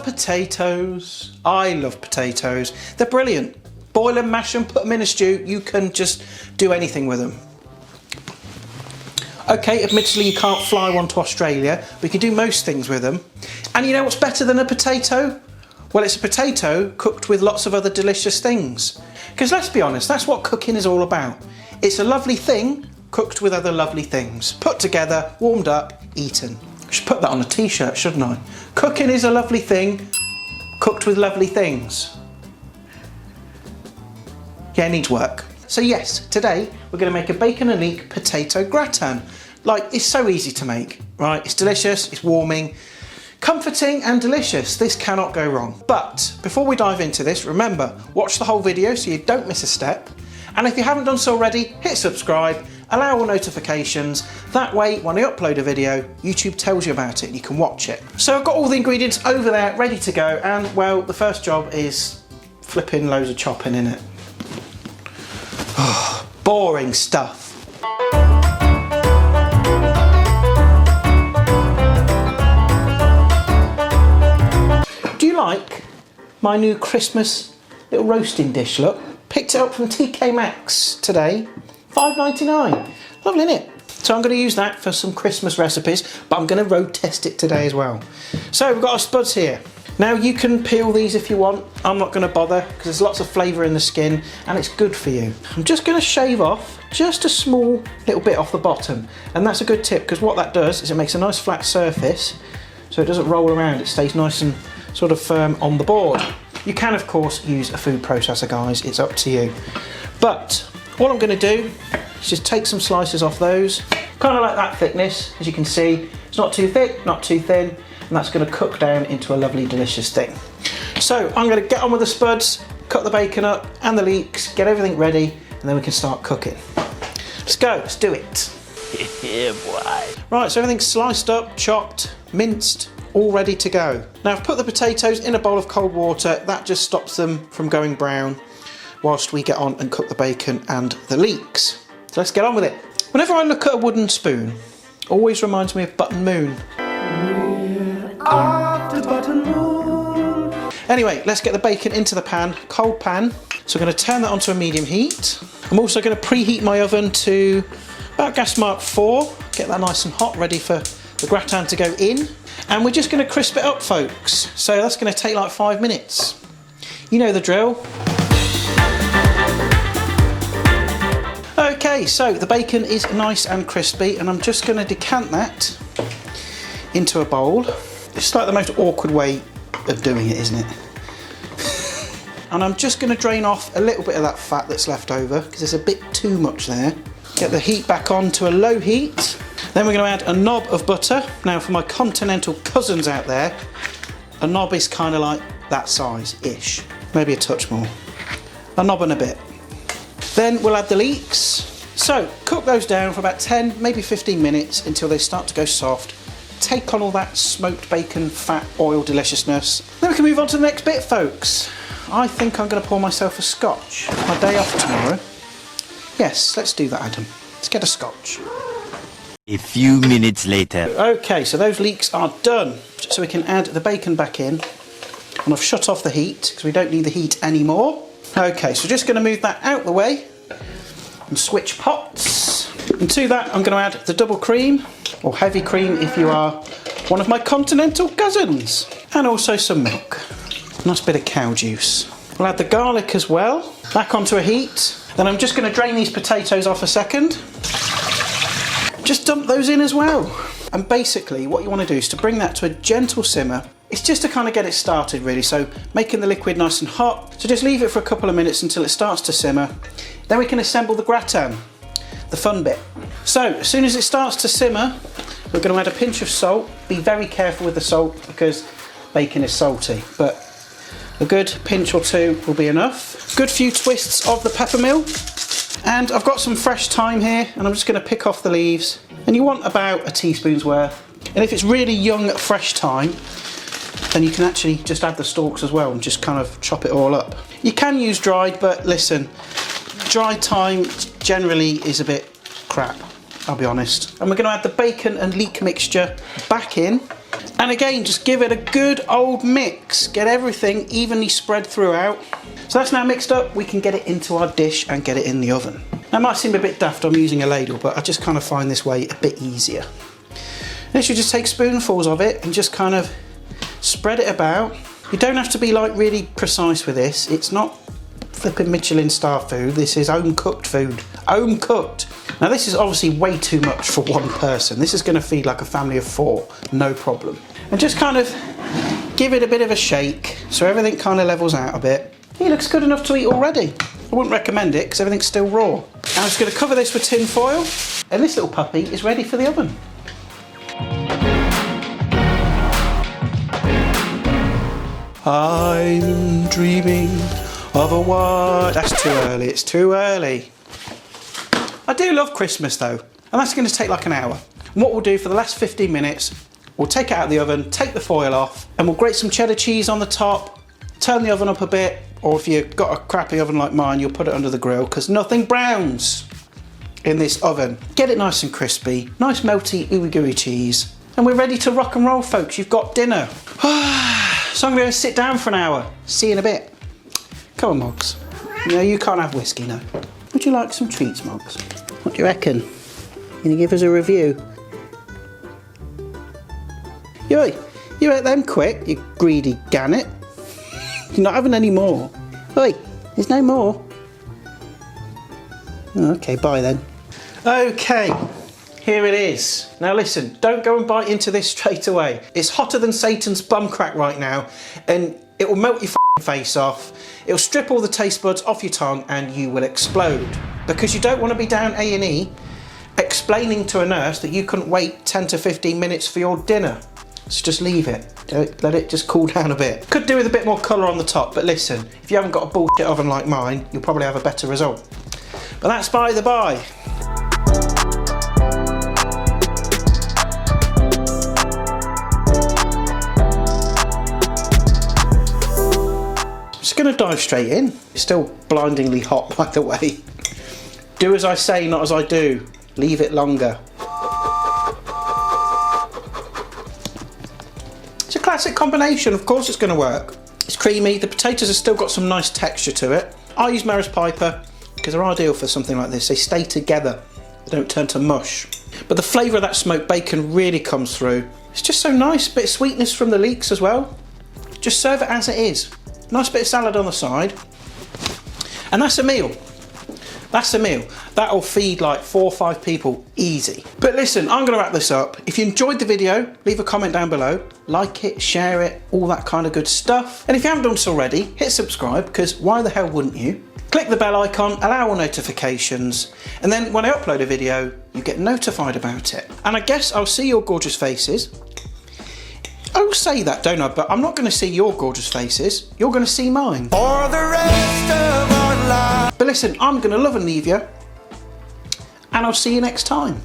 Potatoes. I love potatoes. They're brilliant. Boil them, mash them, put them in a stew. You can just do anything with them. Okay, admittedly you can't fly one to Australia, but you can do most things with them. And you know what's better than a potato? Well, it's a potato cooked with lots of other delicious things. Because let's be honest, that's what cooking is all about. It's a lovely thing cooked with other lovely things. Put together, warmed up, eaten. I should put that on a t-shirt, shouldn't I? Cooking is a lovely thing cooked with lovely things. Yeah, it needs work. So yes, today we're going to make a bacon and leek potato gratin. Like, it's so easy to make, right? It's delicious, it's warming, comforting and delicious. This cannot go wrong. But before we dive into this, remember, watch the whole video so you don't miss a step. And if you haven't done so already, hit subscribe, allow all notifications. That way, when I upload a video, YouTube tells you about it and you can watch it. So I've got all the ingredients over there ready to go. And well, the first job is flipping loads of chopping in it. Boring stuff. Do you like my new Christmas little roasting dish? Look, picked it up from TK Maxx today, £5.99. Lovely, isn't it? So I'm going to use that for some Christmas recipes, but I'm going to road test it today as well. So we've got our spuds here. Now you can peel these if you want. I'm not going to bother because there's lots of flavour in the skin and it's good for you. I'm just going to shave off just a small little bit off the bottom, and that's a good tip because what that does is it makes a nice flat surface so it doesn't roll around, it stays nice and sort of firm on the board. You can of course use a food processor, guys, it's up to you. But what I'm going to do is just take some slices off those, kind of like that thickness. As you can see, it's not too thick, not too thin, and that's going to cook down into a lovely delicious thing. So I'm going to get on with the spuds, cut the bacon up and the leeks, get everything ready, and then we can start cooking. Let's go, let's do it. Yeah, boy. Right, so everything's sliced up, chopped, minced, all ready to go. Now I've put the potatoes in a bowl of cold water. That just stops them from going brown whilst we get on and cook the bacon and the leeks. So let's get on with it. Whenever I look at a wooden spoon, it always reminds me of Button Moon. After Button Moon. Anyway, let's get the bacon into the pan, cold pan. So I'm going to turn that onto a medium heat. I'm also going to preheat my oven to about gas mark 4. Get that nice and hot, ready for the gratin to go in. And we're just going to crisp it up, folks. So that's going to take like 5 minutes. You know the drill. Okay, so the bacon is nice and crispy, and I'm just going to decant that into a bowl. It's like the most awkward way of doing it, isn't it? And I'm just going to drain off a little bit of that fat that's left over because there's a bit too much there. Get the heat back on to a low heat. Then we're going to add a knob of butter. Now for my continental cousins out there, a knob is kind of like that size-ish, maybe a touch more. A knob and a bit. Then we'll add the leeks. So cook those down for about 10, maybe 15 minutes until they start to go soft. Take on all that smoked bacon, fat, oil deliciousness. Then we can move on to the next bit, folks. I think I'm going to pour myself a scotch. It's my day off tomorrow. Yes, let's do that, Adam. Let's get a scotch. A few minutes later. Okay, so those leeks are done. So we can add the bacon back in. And I've shut off the heat because we don't need the heat anymore. Okay, so just going to move that out the way and switch pots. And to that, I'm going to add the double cream, or heavy cream if you are one of my continental cousins. And also some milk. Nice bit of cow juice. We'll add the garlic as well. Back onto a heat. Then I'm just going to drain these potatoes off a second. Just dump those in as well. And basically what you want to do is to bring that to a gentle simmer. It's just to kind of get it started really, so making the liquid nice and hot. So just leave it for a couple of minutes until it starts to simmer. Then we can assemble the gratin, the fun bit. So as soon as it starts to simmer, we're going to add a pinch of salt. Be very careful with the salt because bacon is salty, but a good pinch or two will be enough. Good few twists of the peppermill. And I've got some fresh thyme here, and I'm just going to pick off the leaves. And you want about a teaspoon's worth. And if it's really young, fresh thyme, then you can actually just add the stalks as well and just kind of chop it all up. You can use dried, but listen, dried thyme generally is a bit crap, I'll be honest. And we're going to add the bacon and leek mixture back in. And again, just give it a good old mix. Get everything evenly spread throughout. So that's now mixed up. We can get it into our dish and get it in the oven. Now, it might seem a bit daft I'm using a ladle, but I just kind of find this way a bit easier. Next, you just take spoonfuls of it and just kind of spread it about. You don't have to be like really precise with this. It's not flipping Michelin star food. This is home cooked food. Home cooked. Now this is obviously way too much for one person. This is going to feed like a family of 4, no problem. And just kind of give it a bit of a shake so everything kind of levels out a bit. It looks good enough to eat already. I wouldn't recommend it because everything's still raw. Now I'm just going to cover this with tin foil, and this little puppy is ready for the oven. I'm dreaming of a white... That's too early, it's too early. I do love Christmas though, and that's going to take like an hour. And what we'll do for the last 15 minutes, we'll take it out of the oven, take the foil off, and we'll grate some cheddar cheese on the top, turn the oven up a bit, or if you've got a crappy oven like mine, you'll put it under the grill, because nothing browns in this oven. Get it nice and crispy, nice melty ooey gooey cheese, and we're ready to rock and roll, folks. You've got dinner. So I'm going to sit down for an hour. See you in a bit. Come on, Moggs. No, you can't have whiskey, no. Would you like some treats, Moggs? What do you reckon? Can you give us a review? You ate them quick, you greedy gannet. You're not having any more. Oi, there's no more. Okay, bye then. Okay, here it is. Now listen, don't go and bite into this straight away. It's hotter than Satan's bum crack right now, and it will melt your face off. It'll strip all the taste buds off your tongue and you will explode. Because you don't want to be down A&E explaining to a nurse that you couldn't wait 10 to 15 minutes for your dinner. So just leave it. Let it just cool down a bit. Could do with a bit more colour on the top, but listen, if you haven't got a bullshit oven like mine, you'll probably have a better result. But that's by the by. Just going to dive straight in. It's still blindingly hot, by the way. Do as I say, not as I do. Leave it longer. It's a classic combination, of course it's going to work. It's creamy, the potatoes have still got some nice texture to it. I use Maris Piper because they're ideal for something like this. They stay together, they don't turn to mush. But the flavour of that smoked bacon really comes through. It's just so nice, bit of sweetness from the leeks as well. Just serve it as it is. Nice bit of salad on the side. And that's a meal. That's a meal. That'll feed like 4 or 5 people easy. But listen, I'm going to wrap this up. If you enjoyed the video, leave a comment down below. Like it, share it, all that kind of good stuff. And if you haven't done so already, hit subscribe, because why the hell wouldn't you? Click the bell icon, allow all notifications, and then when I upload a video, you get notified about it. And I guess I'll see your gorgeous faces. I will say that, don't I? But I'm not going to see your gorgeous faces. You're going to see mine. For the rest of our life. But listen, I'm going to love and leave you. And I'll see you next time.